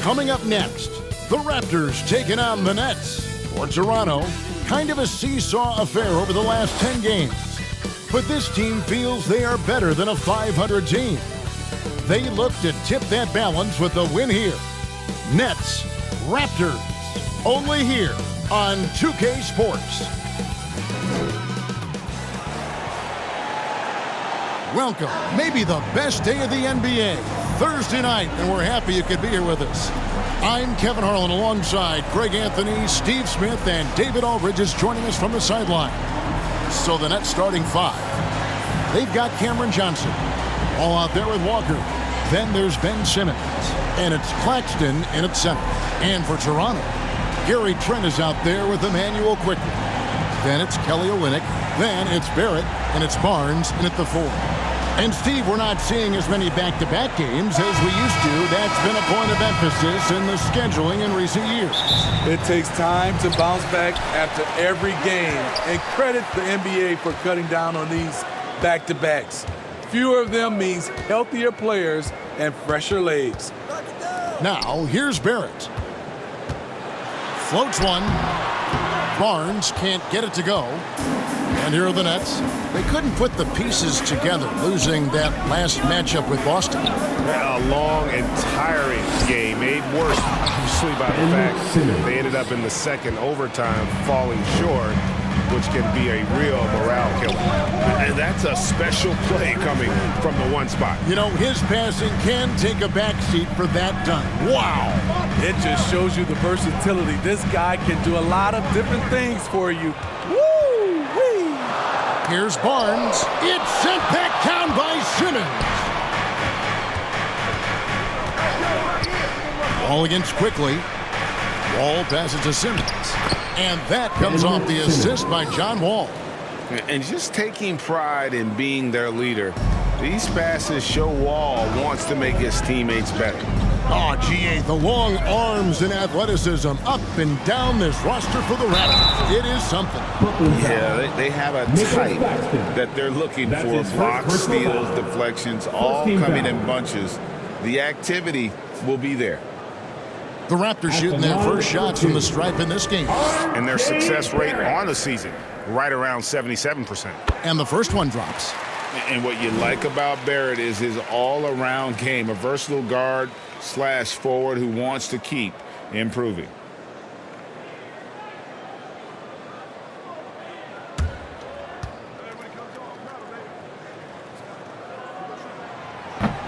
Coming up next, the Raptors taking on the Nets. For Toronto, kind of a seesaw affair over the last 10 games. But this team feels they are better than a 500 team. They look to tip that balance with a win here. Nets, Raptors, only here on 2K Sports. Welcome, maybe the best day of the NBA, Thursday night, and we're happy you could be here with us. I'm Kevin Harlan alongside Greg Anthony, Steve Smith, and David Aldridge is joining us from the sideline. So the Nets starting five. They've got Cameron Johnson, all out there with Walker. Then there's Ben Simmons, and it's Claxton in at center. And for Toronto, Gary Trent is out there with Immanuel Quickley. Then it's Kelly Olynyk. Then it's Barrett, and it's Barnes in at the four. And Steve, we're not seeing as many back-to-back games as we used to. That's been a point of emphasis in the scheduling in recent years. It takes time to bounce back after every game. And credit the NBA for cutting down on these back-to-backs. Fewer of them means healthier players and fresher legs. Now, here's Barrett. Floats one. Barnes can't get it to go. And here are the Nets. They couldn't put the pieces together, losing that last matchup with Boston. A long and tiring game, made worse, obviously, by the fact they ended up in the second overtime falling short, which can be a real morale killer. And that's a special play coming from the one spot. You know, his passing can take a backseat for that dunk. Wow! It just shows you the versatility. This guy can do a lot of different things for you. Here's Barnes. It's sent back down by Simmons. Ball against Quickley. Wall passes to Simmons. And that comes off the assist by John Wall. And just taking pride in being their leader, these passes show Wall wants to make his teammates better. Oh, GA, the long arms and athleticism up and down this roster for the Raptors. It is something. Yeah, they have a type that they're looking for. Blocks, steals, deflections, all coming in bunches. The activity will be there. The Raptors shooting their first shots from the stripe in this game. And their success rate on the season, right around 77%. And the first one drops. And what you like about Barrett is his all-around game, a versatile guard / forward who wants to keep improving.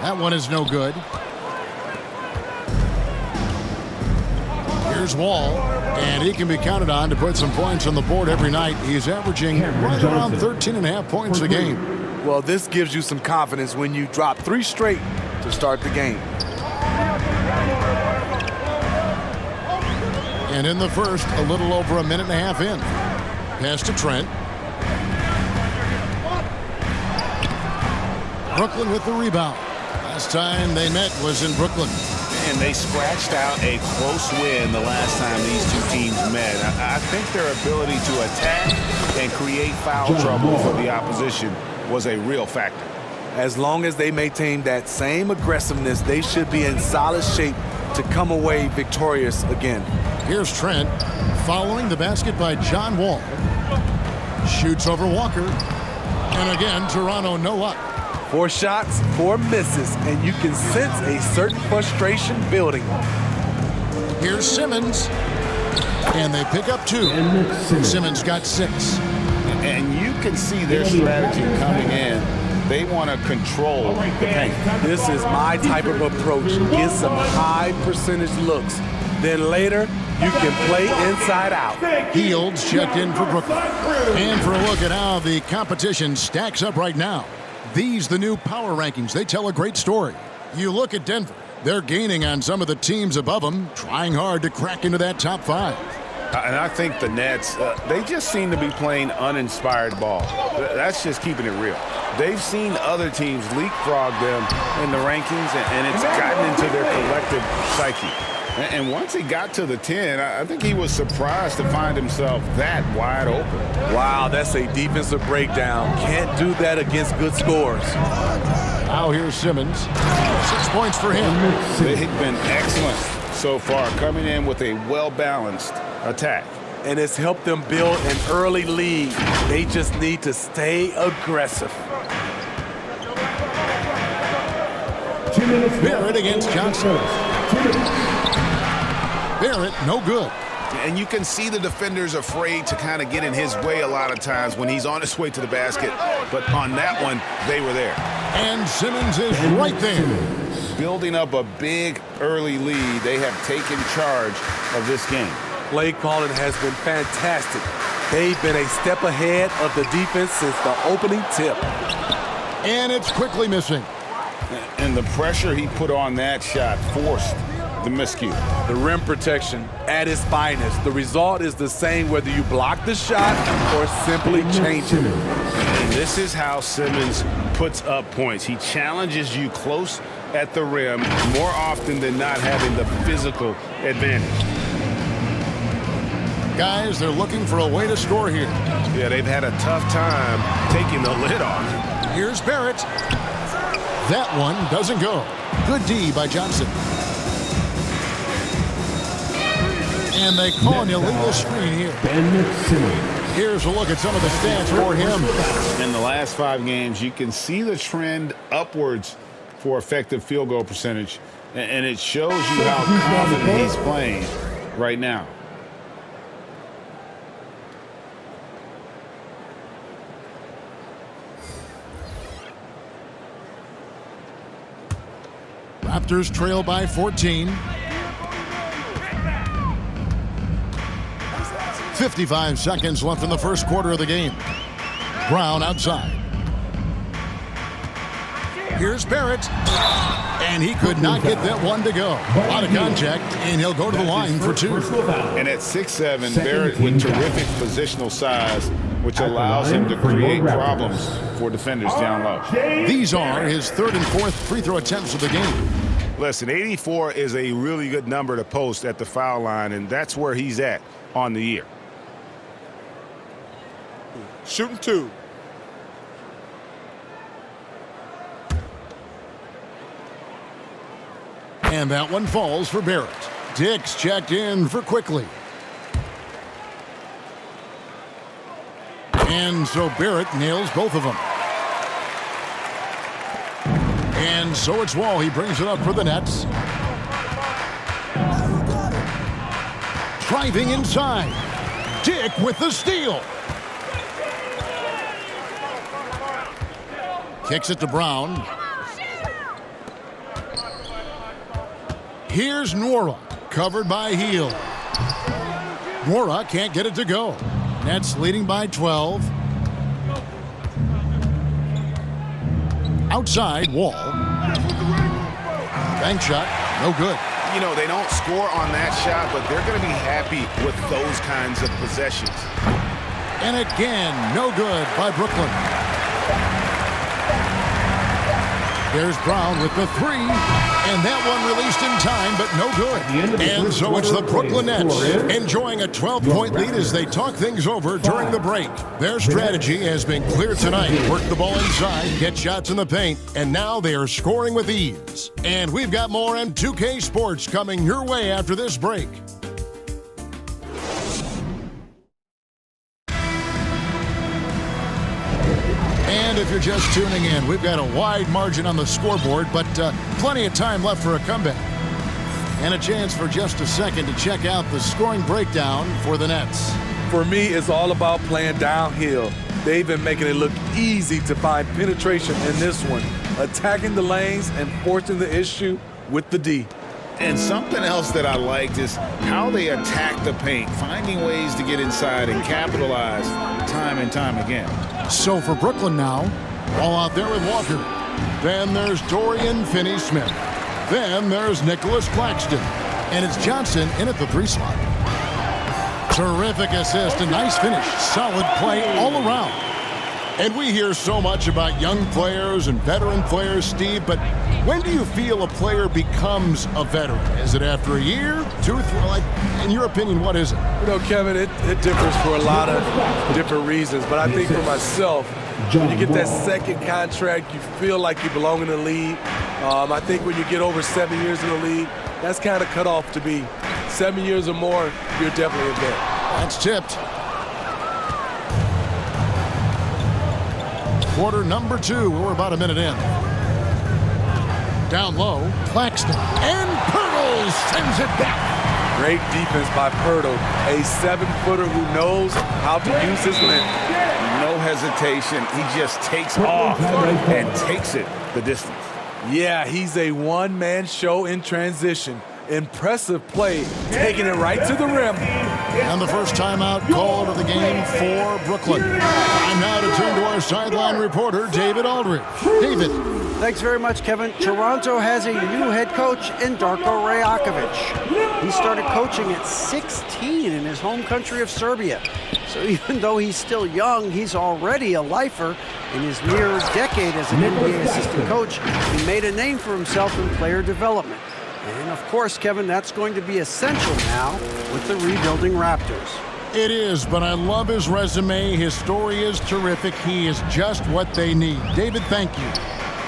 That one is no good. Here's Wall, and he can be counted on to put some points on the board every night. He's averaging right around 13.5 points a game. Well, this gives you some confidence when you drop 3 straight to start the game. And in the first, a little over a minute and a half in. Pass to Trent. Brooklyn with the rebound. Last time they met was in Brooklyn. And they scratched out a close win the last time these two teams met. I think their ability to attack and create foul trouble for the opposition was a real factor. As long as they maintain that same aggressiveness, they should be in solid shape to come away victorious again. Here's Trent, following the basket by John Wall. Shoots over Walker. And again, Toronto no luck. 4 shots, 4 misses, and you can sense a certain frustration building. Here's Simmons. And they pick up 2. Simmons got 6. And you can see their strategy coming in. They want to control the paint. This is my type of approach. Get some high percentage looks. Then later, you can play inside out. Fields checked in for Brooklyn. And for a look at how the competition stacks up right now. These, the new power rankings, they tell a great story. You look at Denver. They're gaining on some of the teams above them, trying hard to crack into that top 5. And I think the Nets, they just seem to be playing uninspired ball. That's just keeping it real. They've seen other teams leapfrog them in the rankings, and it's gotten into their collective psyche. And once he got to the 10, I think he was surprised to find himself that wide open. Wow, that's a defensive breakdown. Can't do that against good scores. Now here's Simmons. 6 points for him. They've been excellent so far, coming in with a well-balanced attack. And it's helped them build an early lead. They just need to stay aggressive. Barrett against Johnson. Barrett, no good. And you can see the defenders afraid to kind of get in his way a lot of times when he's on his way to the basket. But on that one, they were there. And Simmons is right there. Building up a big early lead, they have taken charge of this game. Play calling has been fantastic. They've been a step ahead of the defense since the opening tip. And it's quickly missing. And the pressure he put on that shot forced the miscue. The rim protection at its finest. The result is the same whether you block the shot or simply change it. And this is how Simmons puts up points. He challenges you close at the rim more often than not, having the physical advantage. Guys, they're looking for a way to score here. Yeah, they've had a tough time taking the lid off. Here's Barrett. That one doesn't go. Good D by Johnson. And they call an illegal screen here. Here's a look at some of the stats for him. In the last 5 games, you can see the trend upwards for effective field goal percentage. And it shows you how confident he's playing right now. Raptors trail by 14. 55 seconds left in the first quarter of the game. Brown outside. Here's Barrett. And he could not get that one to go. A lot of contact, and he'll go to the line for 2. And at 6'7", Barrett with terrific positional size, which allows him to create problems for defenders down low. These are his 3rd and 4th free throw attempts of the game. Listen, 84 is a really good number to post at the foul line, and that's where he's at on the year. Shooting 2. And that one falls for Barrett. Dix checked in for Quickly. And so Barrett nails both of them. And so it's Wall. He brings it up for the Nets. Driving inside. Dick with the steal. Kicks it to Brown. Here's Nwora, covered by Heel. Nwora can't get it to go. Nets leading by 12. Outside, Wall. Bank shot, no good. You know, they don't score on that shot, but they're going to be happy with those kinds of possessions. And again, no good by Brooklyn. There's Brown with the 3, and that one released in time, but no good. And so it's the Brooklyn Nets enjoying a 12-point lead as they talk things over during the break. Their strategy has been clear tonight. Work the ball inside, get shots in the paint, and now they are scoring with ease. And we've got more M2K Sports coming your way after this break. And if you're just tuning in, we've got a wide margin on the scoreboard, but plenty of time left for a comeback. And a chance for just a second to check out the scoring breakdown for the Nets. For me, it's all about playing downhill. They've been making it look easy to find penetration in this one, attacking the lanes and forcing the issue with the D. And something else that I liked is how they attack the paint, finding ways to get inside and capitalize time and time again. So for Brooklyn now, all out there with Walker. Then there's Dorian Finney-Smith. Then there's Nicholas Claxton. And it's Johnson in at the 3 slot. Terrific assist, a nice finish. Solid play all around. And we hear so much about young players and veteran players, Steve, but when do you feel a player becomes a veteran? Is it after a year, 2, 3? Like, in your opinion, what is it? You know, Kevin, it differs for a lot of different reasons, but I think for myself, When you get that second contract, you feel like you belong in the league. I think when you get over 7 years in the league, that's kind of cut off to be 7 years or more, you're definitely a vet. That's tipped. Quarter number 2. We're about a minute in. Down low, Claxton. And Pirtle sends it back. Great defense by Pirtle, a 7-footer who knows how to use his length. No hesitation. He just takes off and takes it the distance. Yeah, he's a one-man show in transition. Impressive play, taking it right to the rim. And the first timeout called of the game for Brooklyn. Time now to turn to our sideline reporter, David Aldridge. David. Thanks very much, Kevin. Toronto has a new head coach in Darko Rajakovic. He started coaching at 16 in his home country of Serbia. So even though he's still young, he's already a lifer. In his near decade as an NBA assistant coach, he made a name for himself in player development. And of course, Kevin, that's going to be essential now with the rebuilding Raptors. It is, but I love his resume. His story is terrific. He is just what they need. David, thank you.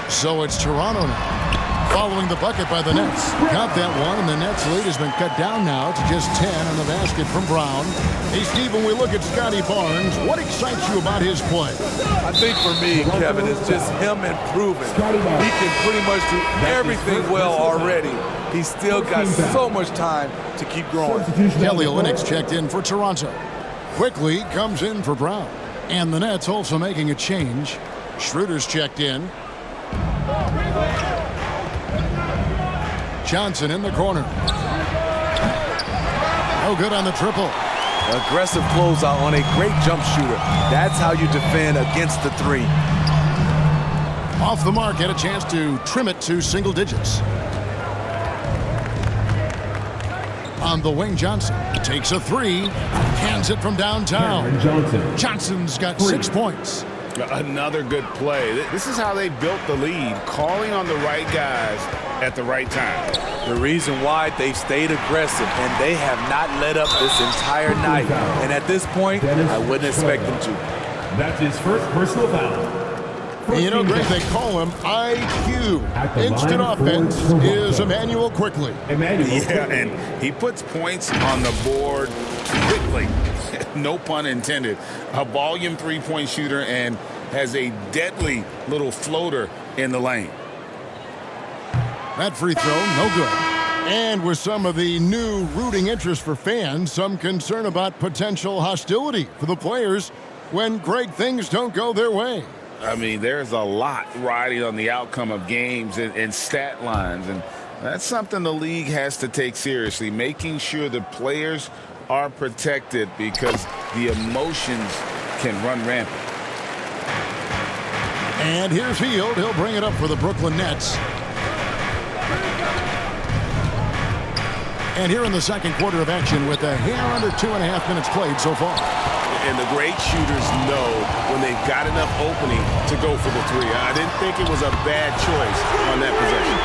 So it's Toronto now, following the bucket by the Nets. Got that one, and the Nets' lead has been cut down now to just 10 on the basket from Brown. Hey, Steve, when we look at Scotty Barnes, what excites you about his play? I think for me, Kevin, it's just him improving. He can pretty much do everything well already. He's still got so much time to keep growing. Kelly Olynyk checked in for Toronto. Quickly comes in for Brown. And the Nets also making a change. Schroeder's checked in. Johnson in the corner. No good on the triple. Aggressive closeout on a great jump shooter. That's how you defend against the three. Off the mark, had a chance to trim it to single digits. On the wing, Johnson takes a three, hands it from downtown. Johnson's got 6 points. Another good play. This is how they built the lead, calling on the right guys at the right time. The reason why they've stayed aggressive, and they have not let up this entire night. And at this point, I wouldn't expect them to. That's his first personal foul. You know, Greg, they call him IQ. Instant offense is Emmanuel Quickly. Yeah, and he puts points on the board quickly. No pun intended. A volume three-point shooter and has a deadly little floater in the lane. That free throw, no good. And with some of the new rooting interest for fans, some concern about potential hostility for the players when great things don't go their way. I mean, there's a lot riding on the outcome of games and stat lines, and that's something the league has to take seriously, making sure the players are protected because the emotions can run rampant. And here's Hield. He'll bring it up for the Brooklyn Nets. And here in the second quarter of action with a hair under 2.5 minutes played so far. And the great shooters know when they've got enough opening to go for the three. I didn't think it was a bad choice on that possession.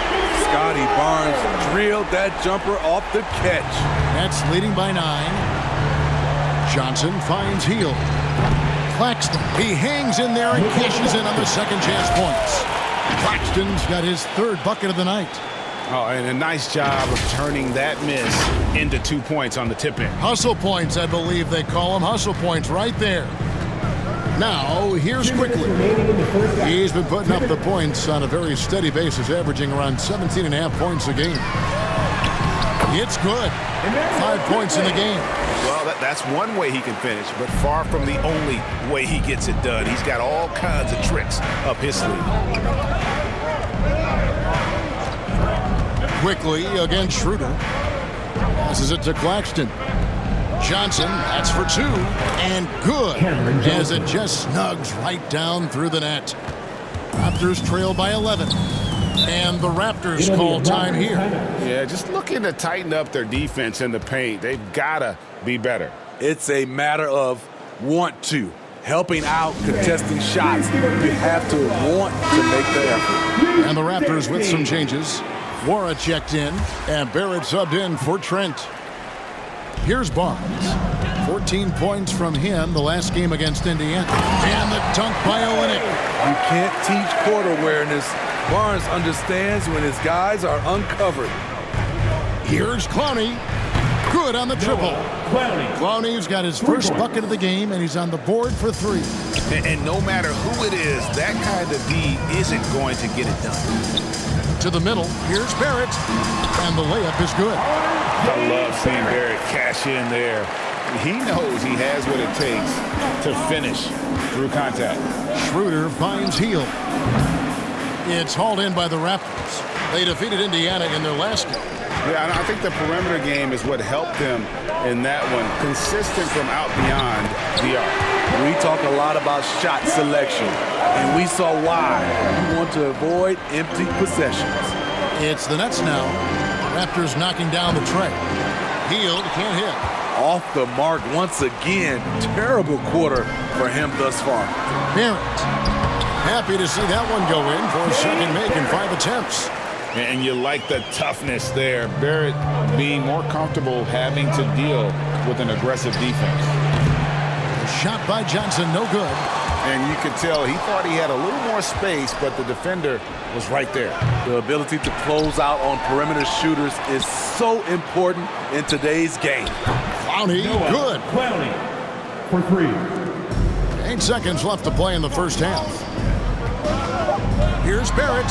Scotty Barnes drilled that jumper off the catch. Nets leading by 9. Johnson finds Hield. Claxton, he hangs in there and cashes in on the second chance points. Claxton's got his third bucket of the night. Oh, and a nice job of turning that miss into 2 points on the tip-in. Hustle points, I believe they call them. Hustle points right there. Now, here's Quickly. He's been putting up the points on a very steady basis, averaging around 17.5 points a game. It's good. 5 points in the game. Well, that's one way he can finish, but far from the only way he gets it done. He's got all kinds of tricks up his sleeve. Quickly against Schroeder. Passes it to Claxton. Johnson, that's for 2. And good, as it just snugs right down through the net. Raptors trail by 11. And the Raptors call time here. Yeah, just looking to tighten up their defense in the paint. They've got to be better. It's a matter of want to. Helping out, contesting shots. You have to want to make the effort. And the Raptors with some changes. Wara checked in, and Barrett subbed in for Trent. Here's Barnes. 14 points from him the last game against Indiana. And the dunk by Olynyk. You can't teach court awareness. Barnes understands when his guys are uncovered. Here's Clowney. Good on the triple. Clowney's got his first bucket of the game, and he's on the board for 3. And no matter who it is, that kind of D isn't going to get it done. To the middle. Here's Barrett. And the layup is good. I love seeing Barrett cash in there. He knows he has what it takes to finish through contact. Schroeder finds Hield. It's hauled in by the Raptors. They defeated Indiana in their last game. Yeah, and I think the perimeter game is what helped them in that one. Consistent from out beyond the arc. We talk a lot about shot selection, and we saw why. You want to avoid empty possessions. It's the Nets now. Raptors knocking down the tray. Hield can't hit. Off the mark once again. Terrible quarter for him thus far. Barrett. Happy to see that one go in for a second make in 5 attempts. And you like the toughness there. Barrett being more comfortable having to deal with an aggressive defense. Shot by Johnson, no good. And you could tell he thought he had a little more space, but the defender was right there. The ability to close out on perimeter shooters is so important in today's game. Clowney, good. Clowney for 3. 8 seconds left to play in the first half. Here's Barrett.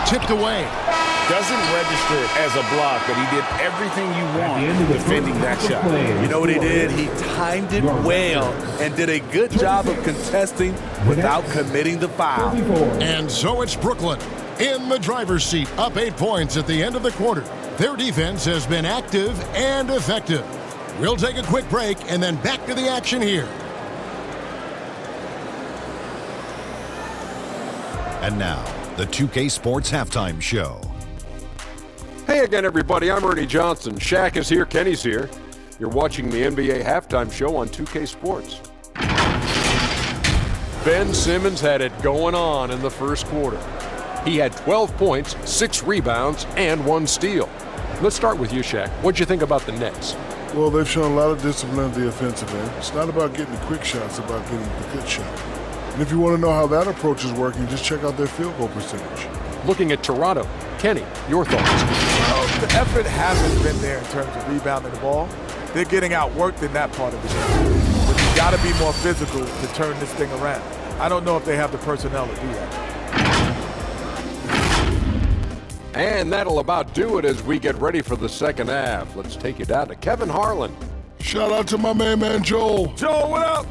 Tipped away. Doesn't register as a block, but he did everything you want defending that shot. You know what he did? He timed it well and did a good job of contesting without committing the foul. And so it's Brooklyn in the driver's seat, up 8 points at the end of the quarter. Their defense has been active and effective. We'll take a quick break and then back to the action here. And now, the 2K Sports Halftime Show. Hey again, everybody. I'm Ernie Johnson. Shaq is here. Kenny's here. You're watching the NBA Halftime Show on 2K Sports. Ben Simmons had it going on in the first quarter. He had 12 points, 6 rebounds, and 1 steal. Let's start with you, Shaq. What'd you think about the Nets? Well, they've shown a lot of discipline at the offensive end. It's not about getting the quick shots, it's about getting the good shot. And if you want to know how that approach is working, just check out their field goal percentage. Looking at Toronto, Kenny, your thoughts? Well, the effort hasn't been there in terms of rebounding the ball. They're getting outworked in that part of the game. But you got to be more physical to turn this thing around. I don't know if they have the personnel to do that. And that'll about do it as we get ready for the second half. Let's take you down to Kevin Harlan. Shout out to my man Joel. Joel, what up?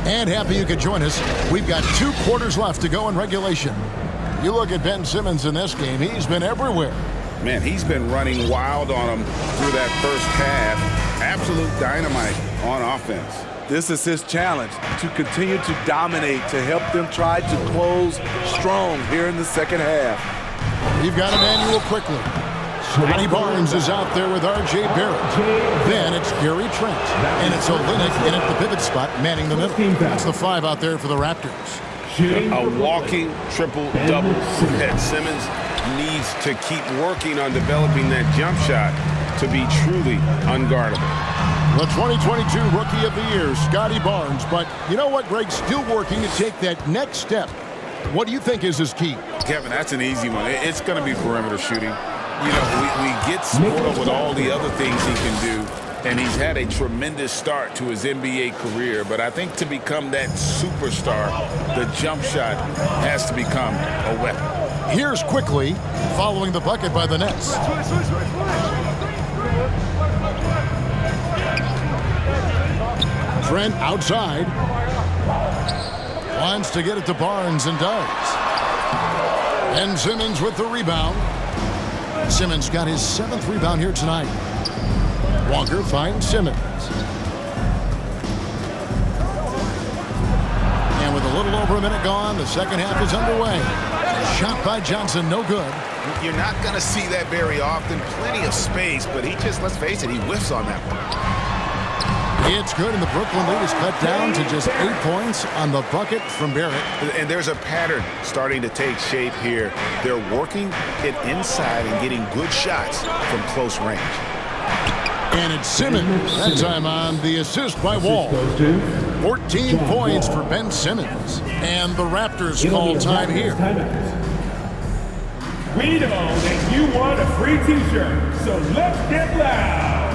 And happy you could join us. We've got 2 quarters left to go in regulation. You look at Ben Simmons in this game, he's been everywhere. Man, he's been running wild on them through that first half. Absolute dynamite on offense. This is his challenge, to continue to dominate, to help them try to close strong here in the second half. You've got Emmanuel quickly. Scotty Barnes is out there with R.J. Barrett. Then it's Gary Trent. And it's Olynyk in at the pivot spot, manning the middle. That's the 5 out there for the Raptors. A walking triple-double. Simmons needs to keep working on developing that jump shot to be truly unguardable. The 2022 Rookie of the Year, Scotty Barnes. But you know what, Greg? Still working to take that next step. What do you think is his key? Kevin, that's an easy one. It's going to be perimeter shooting. You know, we get spoiled with all the other things he can do, and he's had a tremendous start to his NBA career. But I think to become that superstar, the jump shot has to become a weapon. Here's quickly following the bucket by the Nets. Trent outside. Wants to get it to Barnes and does. And Simmons with the rebound. Simmons got his 7th rebound here tonight. Walker finds Simmons. And with a little over a minute gone, the second half is underway. Shot by Johnson, no good. You're not going to see that very often. Plenty of space, but he just, let's face it, he whiffs on that one. It's good, and the Brooklyn lead is cut down to just 8 points on the bucket from Barrett. And there's a pattern starting to take shape here. They're working it inside and getting good shots from close range. And it's Simmons. That time on the assist by Wall. 14 points for Ben Simmons. And the Raptors call time here. We know that you want a free t-shirt, so let's get loud.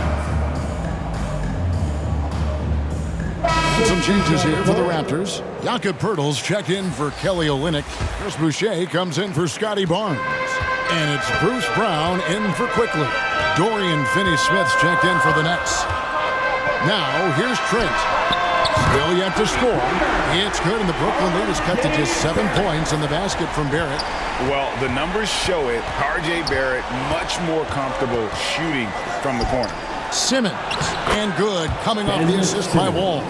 Some changes here for the Raptors. Jakob Poeltl's checked in for Kelly Olynyk. Chris Boucher comes in for Scotty Barnes. And it's Bruce Brown in for Quickly. Dorian Finney-Smith's checked in for the Nets. Now, here's Trent. Still yet to score. It's good, and the Brooklyn lead is cut to just 7 points in the basket from Barrett. Well, the numbers show it. R.J. Barrett much more comfortable shooting from the corner. Simmons, and good, coming off the assist by Wall.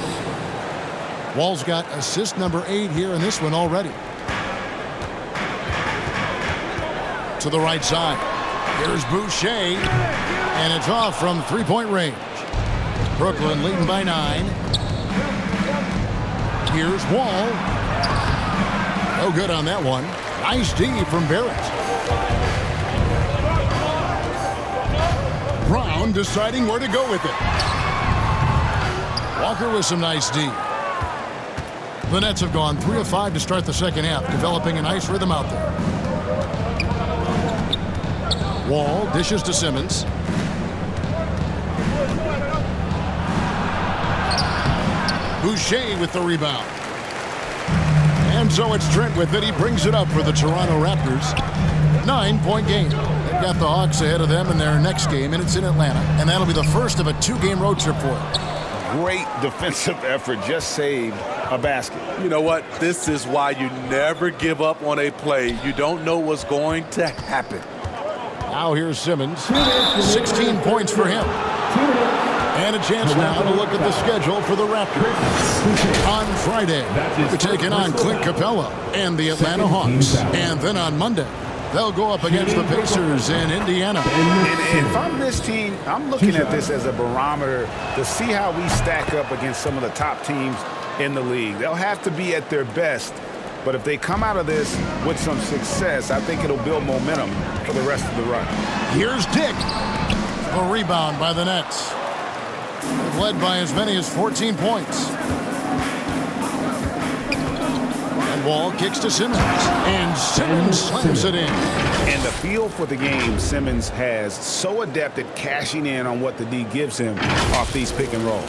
Wall's got assist number 8 here in this one already. To the right side. Here's Boucher, and it's off from three-point range. Brooklyn leading by 9. Here's Wall. No good on that one. Nice D from Barrett. Brown deciding where to go with it. Walker with some nice D. The Nets have gone 3 of 5 to start the second half, developing a nice rhythm out there. Wall dishes to Simmons. Boucher with the rebound. And so it's Trent with it. He brings it up for the Toronto Raptors. 9-point game. They've got the Hawks ahead of them in their next game, and it's in Atlanta. And that'll be the first of a 2-game road trip for them. Great defensive effort. Just saved a basket. You know what? This is why you never give up on a play. You don't know what's going to happen. Now here's Simmons. 16 points for him. And a chance now to look at the schedule for the Raptors. On Friday, they're taking on Clint Capella and the Atlanta Hawks. And then on Monday, they'll go up against the Pacers in Indiana. And if I'm this team, I'm looking at this as a barometer to see how we stack up against some of the top teams in the league. They'll have to be at their best. But if they come out of this with some success, I think it'll build momentum for the rest of the run. Here's Dick. A rebound by the Nets. They've led by as many as 14 points. And Wall kicks to Simmons. And Simmons slams it in. And the feel for the game Simmons has, so adept at cashing in on what the D gives him off these pick and rolls.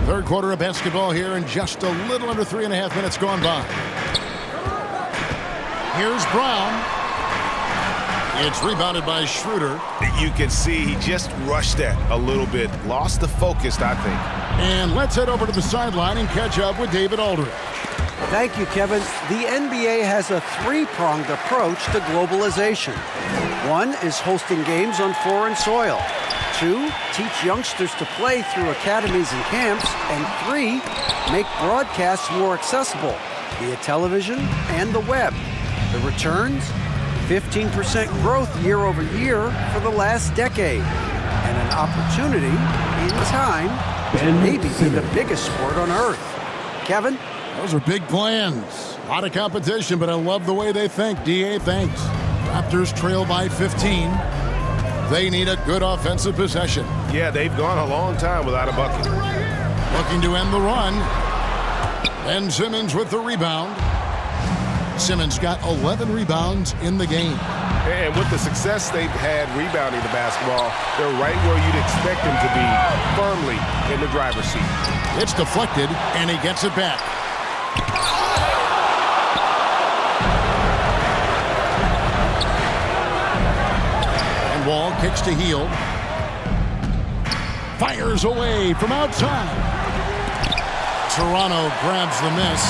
Third quarter of basketball here, and just a little under 3.5 minutes gone by. Here's Brown. It's rebounded by Schroeder. You can see he just rushed that a little bit. Lost the focus, I think. And let's head over to the sideline and catch up with David Aldridge. Thank you, Kevin. The NBA has a three-pronged approach to globalization. One is hosting games on foreign soil. 2, teach youngsters to play through academies and camps. And 3, make broadcasts more accessible via television and the web. The returns? 15% growth year over year for the last decade. And an opportunity in time to maybe be the biggest sport on earth. Kevin? Those are big plans. A lot of competition, but I love the way they think. DA thanks. Raptors trail by 15. They need a good offensive possession. Yeah, they've gone a long time without a bucket. Looking to end the run. Ben Simmons with the rebound. Simmons got 11 rebounds in the game. And with the success they've had rebounding the basketball, they're right where you'd expect them to be, firmly in the driver's seat. It's deflected, and he gets it back. And Wall kicks to Hield. Fires away from outside. Toronto grabs the miss.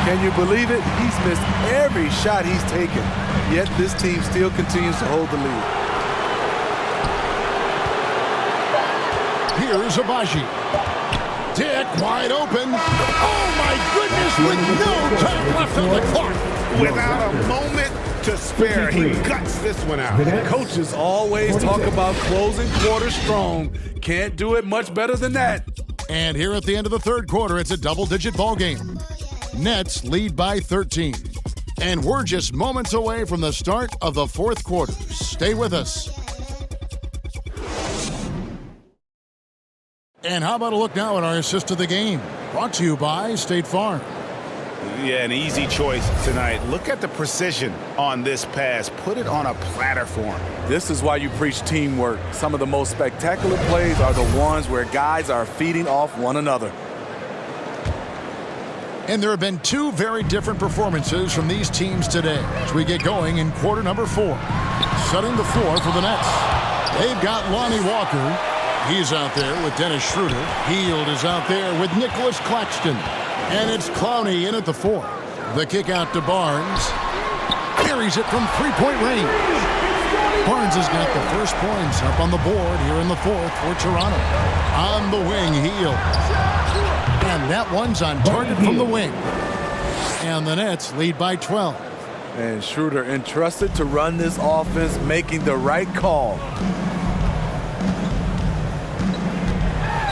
Can you believe it? He's missed every shot he's taken, yet this team still continues to hold the lead. Here's Abaji. Dick wide open. Oh my goodness, with no time left on the clock. Without a moment to spare, he guts this one out. Coaches always talk about closing quarters strong. Can't do it much better than that. And here at the end of the third quarter, it's a double-digit ball game. Nets lead by 13. And we're just moments away from the start of the fourth quarter. Stay with us. And how about a look now at our assist of the game? Brought to you by State Farm. Yeah, an easy choice tonight. Look at the precision on this pass. Put it on a platter for him. This is why you preach teamwork. Some of the most spectacular plays are the ones where guys are feeding off one another. And there have been two very different performances from these teams today as we get going in quarter number 4. Setting the floor for the Nets. They've got Lonnie Walker. He's out there with Dennis Schroeder. Hield is out there with Nicholas Claxton. And it's Clowney in at the 4. The kick out to Barnes. Carries it from three-point range. Barnes has got the first points up on the board here in the fourth for Toronto. On the wing, Hield. And that one's on target from the wing. And the Nets lead by 12. And Schroeder entrusted to run this offense, making the right call.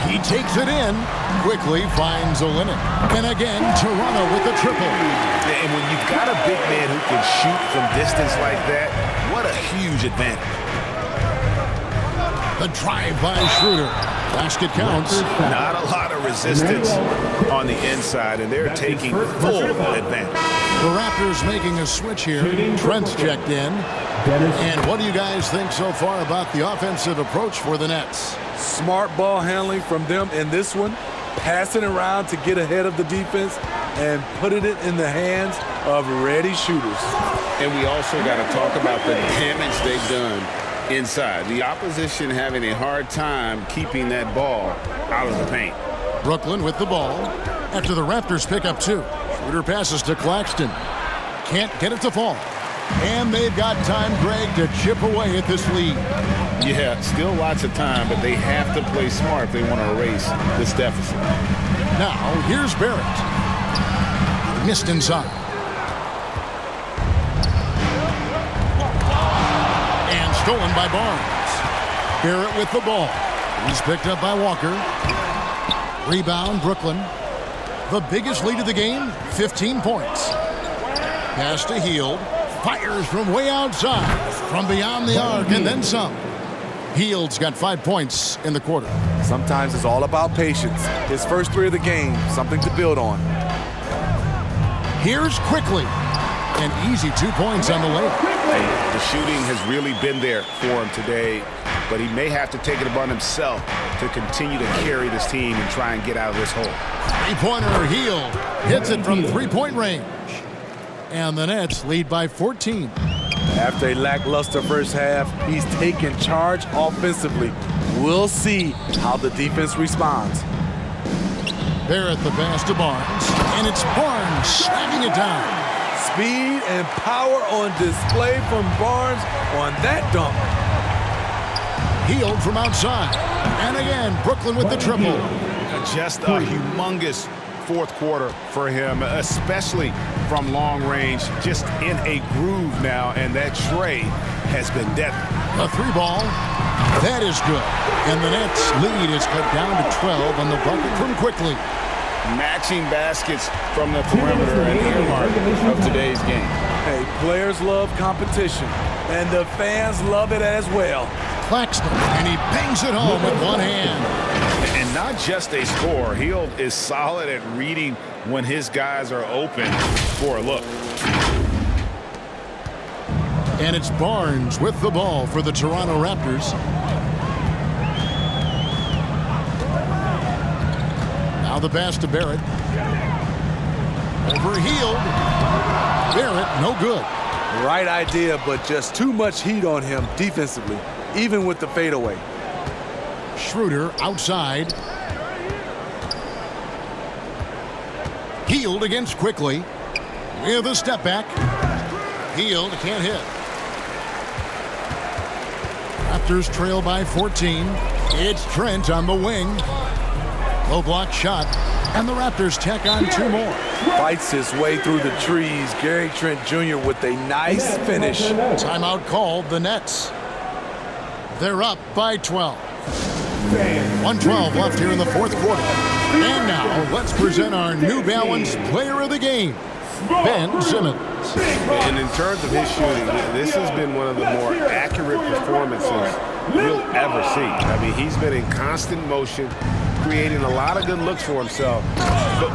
He takes it in, quickly finds Olynyk. And again, Toronto with the triple. And when you've got a big man who can shoot from distance like that, what a huge advantage. The drive by Schroeder. Basket counts. Not a lot of resistance on the inside, and they're taking full advantage. The Raptors making a switch here. Trent's checked in. And what do you guys think so far about the offensive approach for the Nets? Smart ball handling from them in this one. Passing around to get ahead of the defense and putting it in the hands of ready shooters. And we also got to talk about the damage they've done inside. The opposition having a hard time keeping that ball out of the paint. Brooklyn with the ball after the Raptors pick up 2. Schroeder passes to Claxton. Can't get it to fall. And they've got time, Greg, to chip away at this lead. Yeah, still lots of time, but they have to play smart if they want to erase this deficit. Now, here's Barrett. Missed inside. And stolen by Barnes. Barrett with the ball. He's picked up by Walker. Rebound, Brooklyn. The biggest lead of the game, 15 points. Pass to Hield. Fires from way outside, from beyond the arc, and then some. Hield's got 5 points in the quarter. Sometimes it's all about patience. His first 3 of the game, something to build on. Here's Quickly. An easy 2 points on the lay. The shooting has really been there for him today, but he may have to take it upon himself to continue to carry this team and try and get out of this hole. Three-pointer, Hield hits it from three-point range. And the Nets lead by 14. After a lackluster first half, he's taken charge offensively. We'll see how the defense responds. Barrett the pass to Barnes. And it's Barnes slamming it down. Speed and power on display from Barnes on that dunk. Hield from outside. And again, Brooklyn with the triple. Just a humongous fourth quarter for him, especially from long range, just in a groove now, and that tray has been deadly. A 3-ball, that is good. And the Nets lead is cut down to 12 on the bucket from Quickly. Matching baskets from the perimeter and earmark of today's game. Hey, players love competition, and the fans love it as well. Claxton, and he bangs it home with one hand. And not just a score. Hield is solid at reading when his guys are open for a look. And it's Barnes with the ball for the Toronto Raptors. Now the pass to Barrett. Over Hield. Barrett, no good. Right idea, but just too much heat on him defensively, even with the fadeaway. Schroeder outside. Hield against Quickly. With a step back. Hield can't hit. Raptors trail by 14. It's Trent on the wing. Low block shot. And the Raptors tack on 2 more. Fights his way through the trees. Gary Trent Jr. with a nice finish. Timeout called, the Nets. They're up by 12. 1:12 left here in the fourth quarter. And now, let's present our New Balance Player of the Game, Ben Simmons. And in terms of his shooting, this has been one of the more accurate performances you'll ever see. I mean, he's been in constant motion, creating a lot of good looks for himself.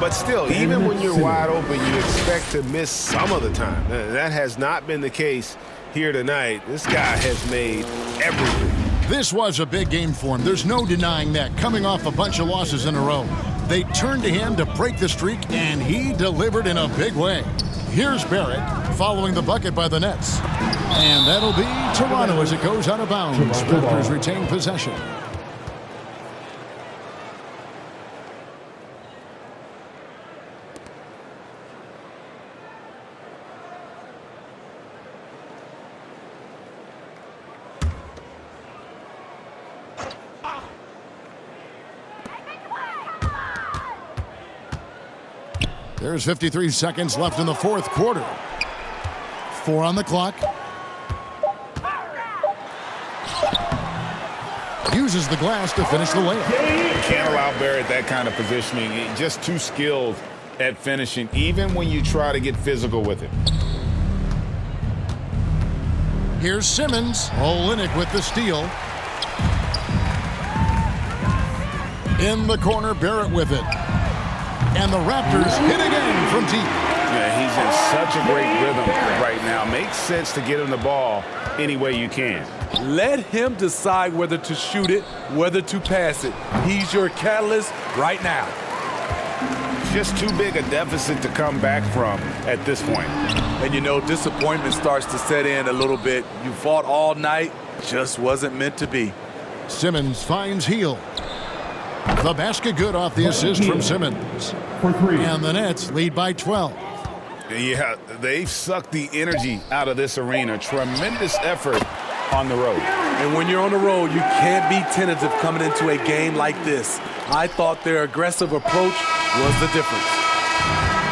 But still, even when you're wide open, you expect to miss some of the time. That has not been the case here tonight. This guy has made everything. This was a big game for him. There's no denying that, coming off a bunch of losses in a row. They turned to him to break the streak, and he delivered in a big way. Here's Barrett following the bucket by the Nets. And that'll be Toronto as it goes out of bounds. Raptors retain possession. There's 53 seconds left in the fourth quarter. 4 on the clock. Uses the glass to finish the layup. You can't allow Barrett that kind of positioning. He's just too skilled at finishing, even when you try to get physical with him. Here's Simmons. Olynyk with the steal. In the corner, Barrett with it. And the Raptors hit again from deep. Yeah, he's in such a great rhythm right now. Makes sense to get him the ball any way you can. Let him decide whether to shoot it, whether to pass it. He's your catalyst right now. Just too big a deficit to come back from at this point. And you know, disappointment starts to set in a little bit. You fought all night, just wasn't meant to be. Simmons finds Hield. The basket good off the assist from Simmons. And the Nets lead by 12. Yeah, they've sucked the energy out of this arena. Tremendous effort on the road. And when you're on the road, you can't be tentative coming into a game like this. I thought their aggressive approach was the difference.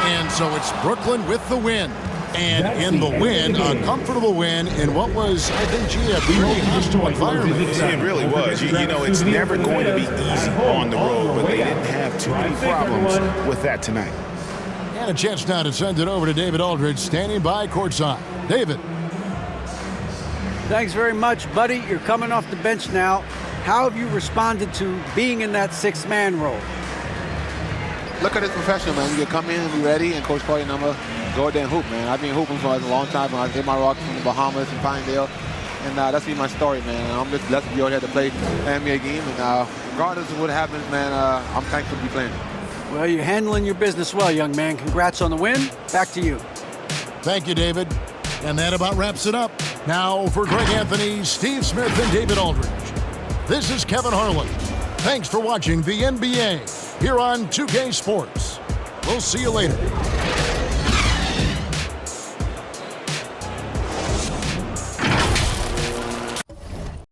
And so it's Brooklyn with the win. And in the win, a comfortable win in what was, I think, a pretty hostile environment. It really was. You know, it's never going to be easy on the road, but they didn't have too many problems with that tonight. And a chance now to send it over to David Aldridge, standing by courtside. David. Thanks very much, buddy. You're coming off the bench now. How have you responded to being in that sixth-man role? Look at it professional, man. You come in and be ready, and Coach call your number, go out there and hoop, man. I've been hooping for a long time. I hit my rocks from the Bahamas and Pinedale, and that's been my story, man. And I'm just blessed to be out here to play an NBA game, and regardless of what happens, man, I'm thankful to be playing. Well, you're handling your business well, young man. Congrats on the win. Back to you. Thank you, David. And that about wraps it up. Now for Greg Anthony, Steve Smith, and David Aldridge. This is Kevin Harlan. Thanks for watching the NBA here on 2K Sports. We'll see you later.